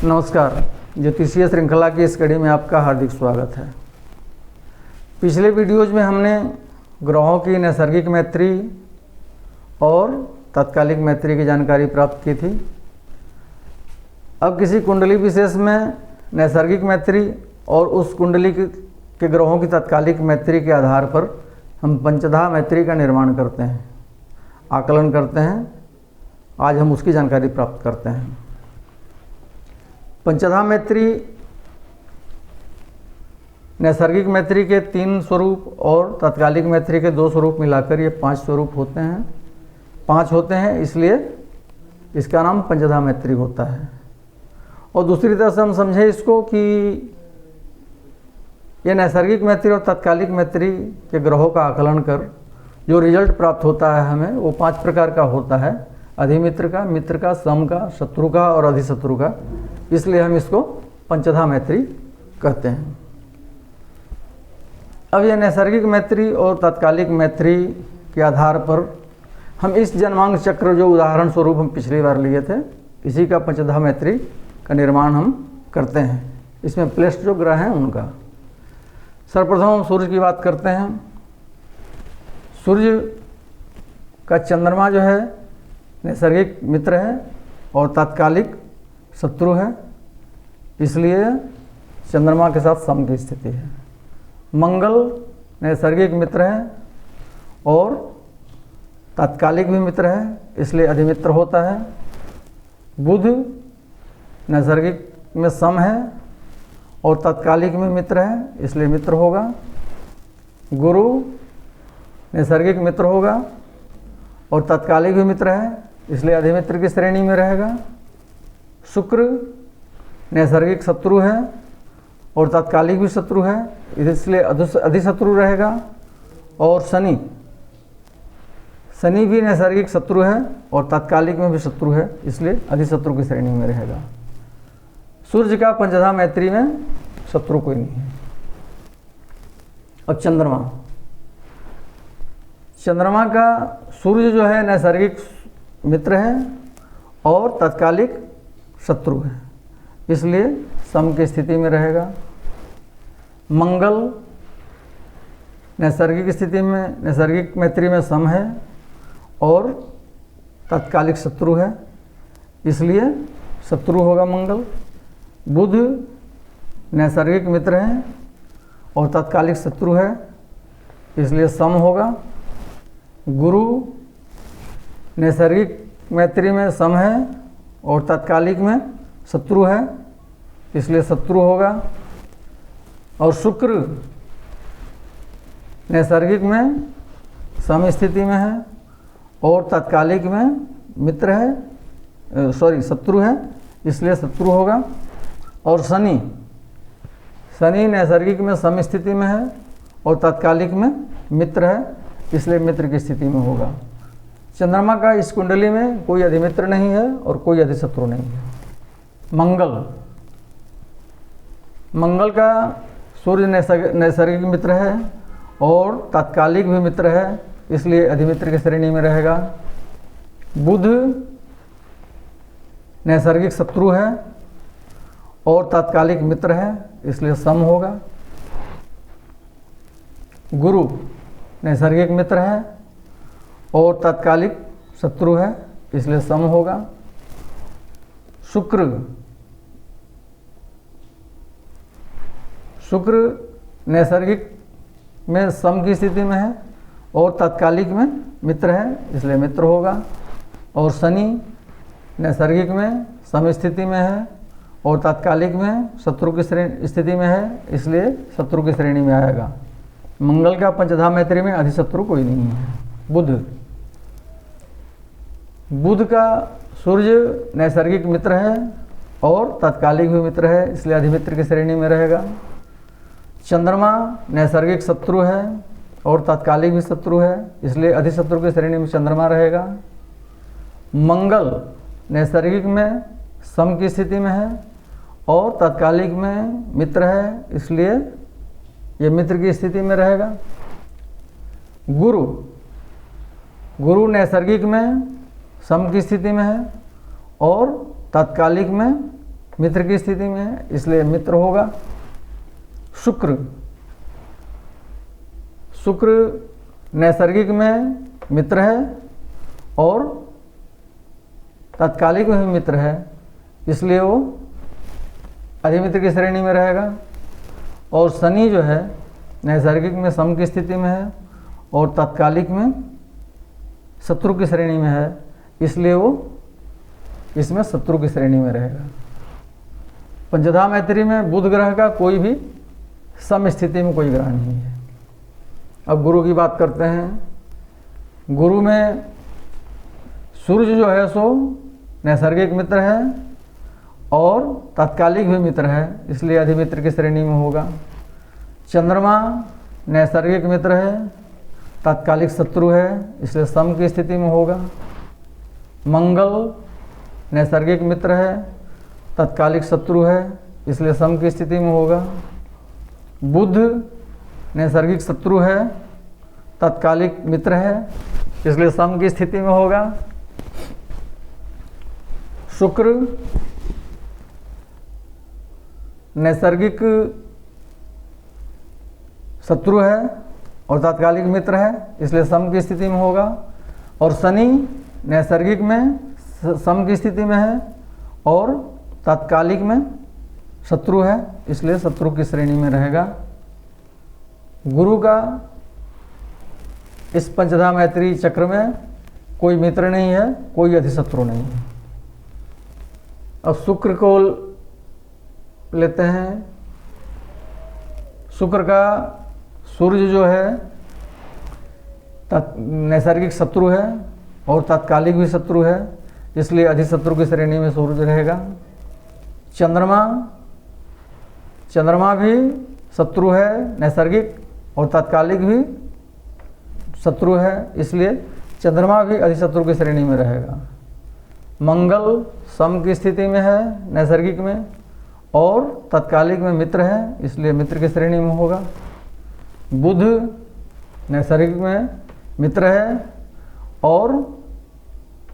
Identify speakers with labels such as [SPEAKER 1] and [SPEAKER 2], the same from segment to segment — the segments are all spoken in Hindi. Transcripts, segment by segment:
[SPEAKER 1] नमस्कार। ज्योतिषीय श्रृंखला की इस कड़ी में आपका हार्दिक स्वागत है। पिछले वीडियोज में हमने ग्रहों की नैसर्गिक मैत्री और तात्कालिक मैत्री की जानकारी प्राप्त की थी। अब किसी कुंडली विशेष में नैसर्गिक मैत्री और उस कुंडली के ग्रहों की तात्कालिक मैत्री के आधार पर हम पंचधा मैत्री का निर्माण करते हैं, आकलन करते हैं। आज हम उसकी जानकारी प्राप्त करते हैं। पंचधा मैत्री नैसर्गिक मैत्री के 3 स्वरूप और तात्कालिक मैत्री के 2 स्वरूप मिलाकर ये 5 स्वरूप होते हैं। 5 होते हैं, इसलिए इसका नाम पंचधा मैत्री होता है। और दूसरी तरह से हम समझें इसको कि ये नैसर्गिक मैत्री और तात्कालिक मैत्री के ग्रहों का आकलन कर जो रिजल्ट प्राप्त होता है हमें, वो 5 प्रकार का होता है। अधिमित्र का, मित्र का, सम का, शत्रु का और अधिशत्रु का। इसलिए हम इसको पंचधा मैत्री कहते हैं। अब यह नैसर्गिक मैत्री और तात्कालिक मैत्री के आधार पर हम इस जन्मांक चक्र जो उदाहरण स्वरूप हम पिछली बार लिए थे, इसी का पंचधा मैत्री का निर्माण हम करते हैं। इसमें प्लेस्ट जो ग्रह हैं उनका सर्वप्रथम हम सूर्य की बात करते हैं। सूर्य का चंद्रमा जो है नैसर्गिक मित्र है और तात्कालिक शत्रु है, इसलिए चंद्रमा के साथ सम की स्थिति है। मंगल नैसर्गिक मित्र है और तात्कालिक भी मित्र है, इसलिए अधिमित्र होता है। बुध नैसर्गिक में सम है और तात्कालिक में मित्र है, इसलिए मित्र होगा। गुरु नैसर्गिक मित्र होगा और तात्कालिक भी मित्र है, इसलिए अधिमित्र की श्रेणी में रहेगा। शुक्र नैसर्गिक शत्रु है और तात्कालिक भी शत्रु है, इसलिए अधिशत्रु रहेगा। और शनि भी नैसर्गिक शत्रु है और तात्कालिक में भी शत्रु है, इसलिए अधिशत्रु की श्रेणी में रहेगा। सूर्य का पंचधा मैत्री में शत्रु कोई नहीं है। और चंद्रमा का सूर्य जो है नैसर्गिक मित्र है और तात्कालिक शत्रु है, इसलिए सम की स्थिति में रहेगा। मंगल नैसर्गिक स्थिति में नैसर्गिक मैत्री में सम है और तात्कालिक शत्रु है, इसलिए शत्रु होगा मंगल। बुध नैसर्गिक मित्र है और तात्कालिक शत्रु है, इसलिए सम होगा। गुरु नैसर्गिक मैत्री में सम है और तात्कालिक में शत्रु है, इसलिए शत्रु होगा। और शुक्र नैसर्गिक में सम स्थिति में है और तात्कालिक में मित्र है, शत्रु है, इसलिए शत्रु होगा। और शनि नैसर्गिक में सम स्थिति में है और तात्कालिक में मित्र है, इसलिए मित्र की स्थिति में होगा। चंद्रमा का इस कुंडली में कोई अधिमित्र नहीं है और कोई अधिशत्रु नहीं है। मंगल का सूर्य नैसर्गिक मित्र है और तात्कालिक भी मित्र है, इसलिए अधिमित्र की श्रेणी में रहेगा। बुध नैसर्गिक शत्रु है और तात्कालिक मित्र है, इसलिए सम होगा। गुरु नैसर्गिक मित्र है और तात्कालिक शत्रु है, इसलिए सम होगा। शुक्र नैसर्गिक में सम की स्थिति में है और तात्कालिक में मित्र है, इसलिए मित्र होगा। और शनि नैसर्गिक में सम स्थिति में है और तात्कालिक में शत्रु की स्थिति में है, इसलिए शत्रु की श्रेणी में आएगा। मंगल का पंचधा मैत्री में अधिशत्रु कोई नहीं है। बुध का सूर्य नैसर्गिक मित्र है और तात्कालिक भी मित्र है, इसलिए अधिमित्र की श्रेणी में रहेगा। चंद्रमा नैसर्गिक शत्रु है और तात्कालिक भी शत्रु है, इसलिए अधिशत्रु की श्रेणी में चंद्रमा रहेगा। मंगल नैसर्गिक में सम की स्थिति में है और तात्कालिक में मित्र है, इसलिए यह मित्र की स्थिति में रहेगा। गुरु नैसर्गिक में सम की स्थिति में है और तात्कालिक में मित्र की स्थिति में है, इसलिए मित्र होगा। शुक्र, शुक्र नैसर्गिक में मित्र है और तात्कालिक में भी मित्र है, इसलिए वो अधिमित्र की श्रेणी में रहेगा। और शनि जो है नैसर्गिक में सम की स्थिति में है और तात्कालिक में शत्रु की श्रेणी में है, इसलिए वो इसमें शत्रु की श्रेणी में रहेगा। पंचधा मैत्री में बुध ग्रह का कोई भी सम स्थिति में कोई ग्रह नहीं है। अब गुरु की बात करते हैं। गुरु में सूर्य जो है सो नैसर्गिक मित्र है और तात्कालिक भी मित्र है, इसलिए अधिमित्र की श्रेणी में होगा। चंद्रमा नैसर्गिक मित्र है, तात्कालिक शत्रु है, इसलिए सम की स्थिति में होगा। मंगल नैसर्गिक मित्र है, तात्कालिक शत्रु है, इसलिए सम की स्थिति में होगा। बुध नैसर्गिक शत्रु है, तात्कालिक मित्र है, इसलिए सम की स्थिति में होगा। शुक्र नैसर्गिक शत्रु है और तात्कालिक मित्र है, इसलिए सम की स्थिति में होगा। और शनि नैसर्गिक में सम की स्थिति में है और तात्कालिक में शत्रु है, इसलिए शत्रु की श्रेणी में रहेगा। गुरु का इस पंचधा मैत्री चक्र में कोई मित्र नहीं है, कोई अधिशत्रु नहीं है। अब शुक्र को लेते हैं। शुक्र का सूर्य जो है नैसर्गिक शत्रु है और तात्कालिक भी शत्रु है, इसलिए अधिशत्रु की श्रेणी में सूर्य रहेगा। चंद्रमा भी शत्रु है, नैसर्गिक और तात्कालिक भी शत्रु है, इसलिए चंद्रमा भी अधिशत्रु की श्रेणी में रहेगा। मंगल सम की स्थिति में है नैसर्गिक में और तात्कालिक में मित्र है, इसलिए मित्र की श्रेणी में होगा। बुध नैसर्गिक में मित्र है और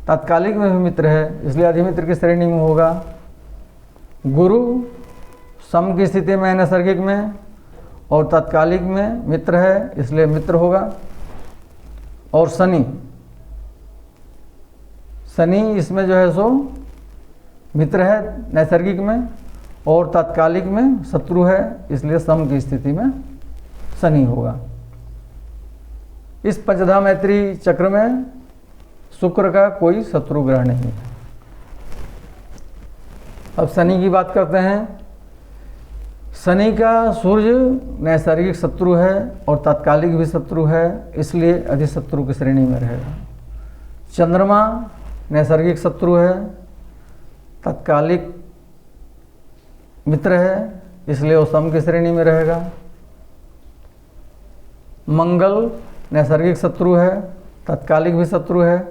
[SPEAKER 1] तात्कालिक में भी मित्र है, इसलिए अधिमित्र की श्रेणी में होगा। गुरु सम की स्थिति में नैसर्गिक में और तात्कालिक में मित्र है, इसलिए मित्र होगा। और शनि इसमें जो है सो मित्र है नैसर्गिक में और तात्कालिक में शत्रु है, इसलिए सम की स्थिति में शनि होगा। इस पंचधा मैत्री चक्र में शुक्र का कोई शत्रु ग्रह नहीं है। अब शनि की बात करते हैं। शनि का सूर्य नैसर्गिक शत्रु है और तात्कालिक भी शत्रु है, इसलिए अधिशत्रु की श्रेणी में रहेगा। चंद्रमा नैसर्गिक शत्रु है, तात्कालिक मित्र है, इसलिए वो सम की श्रेणी में रहेगा। मंगल नैसर्गिक शत्रु है, तात्कालिक भी शत्रु है,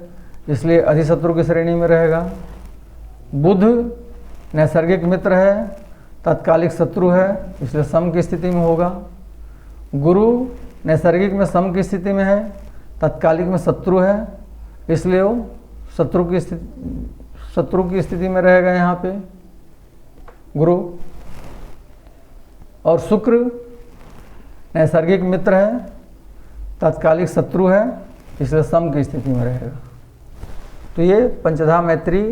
[SPEAKER 1] इसलिए अधिशत्रु की श्रेणी में रहेगा। बुध नैसर्गिक मित्र है, तात्कालिक शत्रु है, इसलिए सम की स्थिति में होगा। गुरु नैसर्गिक में सम की स्थिति में है, तात्कालिक में शत्रु है, इसलिए वो शत्रु की स्थिति में रहेगा यहाँ पे गुरु। और शुक्र नैसर्गिक मित्र है, तात्कालिक शत्रु है, इसलिए सम की स्थिति में रहेगा। तो ये पंचधा मैत्री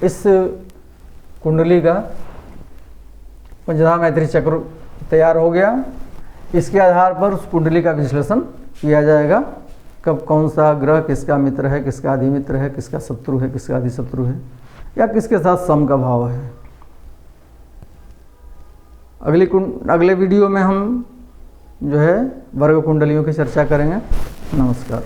[SPEAKER 1] इस कुंडली का पंचधा मैत्री चक्र तैयार हो गया। इसके आधार पर उस कुंडली का विश्लेषण किया जाएगा, कब कौन सा ग्रह किसका मित्र है, किसका अधिमित्र है, किसका शत्रु है, किसका अधिशत्रु है, या किसके साथ सम का भाव है। अगले वीडियो में हम जो है वर्ग कुंडलियों की चर्चा करेंगे। नमस्कार।